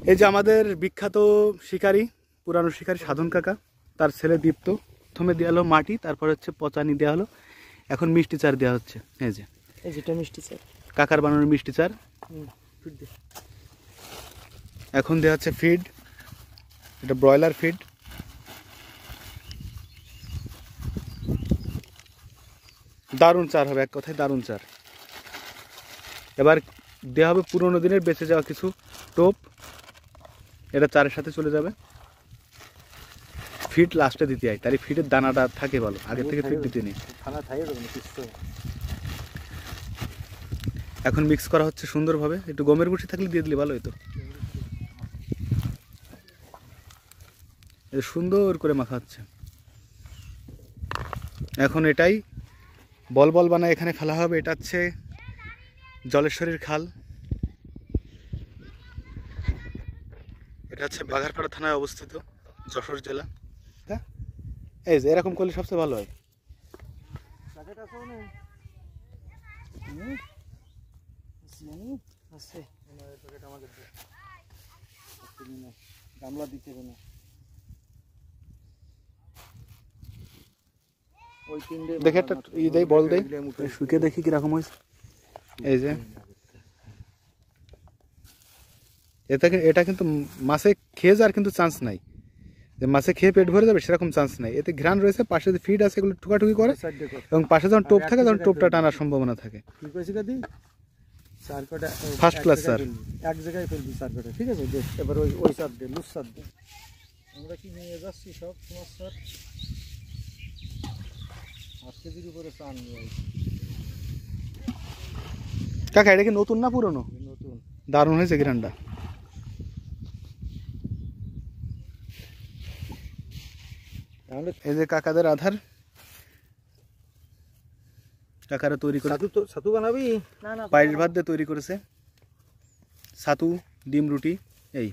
এই যে আমাদের বিখ্যাত শিকারী, পুরানো শিকারী সাধন কাকা, তার ছেলে দীপ্ত। প্রথমে দেওয়া হলো মাটি, তারপর হচ্ছে পচানি দেওয়া হলো, এখন মিষ্টি চার দেওয়া হচ্ছে। এই যে যেটা মিষ্টি চার, কাকার বানানোর মিষ্টি চার। এখন দেওয়া হচ্ছে ফিড, এটা ব্রয়লার ফিড। দারুণ চার হবে, এক কথায় দারুণ চার। এবার দেওয়া হবে পুরোনো দিনের বেঁচে যাওয়া কিছু টোপ, এটা চারের সাথে চলে যাবে। ফিড লাস্টে দিতে হয়, তাই ফিডের দানাটা থাকে ভালো, আগে থেকে ফিড দিতে নেই। এখন মিক্স করা হচ্ছে সুন্দরভাবে, একটু গমের গুঁড়ি থাকলে দিয়ে দিলে ভালো হতো। সুন্দর করে মাখা হচ্ছে। এখন এটাই বল বল বানায় এখানে ফেলা হবে। এটা হচ্ছে জলেশ্বরীর খাল, এটা হচ্ছে বাঘারপাড়া থানায় অবস্থিত, যশোর জেলা। এই যে এরকম করলে সবচেয়ে ভালো হয়। গামলা দিতে হবে না, দেখে একটা ই দেয়, বল দেয়, শুকে দেখি কিরকম হয়েছে। এই যে এটা কিন্তু মাছে খেয়ে যাওয়ার কিন্তু চান্স নাই, যে মাছে খেয়ে পেট ভরে যাবে সেরকম চান্স নাই। এতে ঘ্রাণ রয়েছে, পাশে যে ফিড আছে এগুলো ঠুকাঠুকি করে, এবং পাশে যখন টোপ থাকে তখন টোপটা টানার সম্ভাবনা থাকে। ফার্স্ট ক্লাস স্যার, এক জায়গায় ফেলবি চার কটা, ঠিক আছে? এবার ওই চার দে, লুজ চার দে। আমরা কি নিয়ে যাচ্ছি সব তোমার স্যার, 8 কেজির উপরে চান নিয়ে। কাকা এটা কি নতুন না পুরনো? নতুন। দারুণ হয়েছে গ্রানটা। তাহলে এই যে কাকাদের আধার, কাকারা তৈরি করে ছাতু বানাবি? পায়েস ভাত দিয়ে তৈরি করেছে, ছাতু, ডিম, রুটি। এই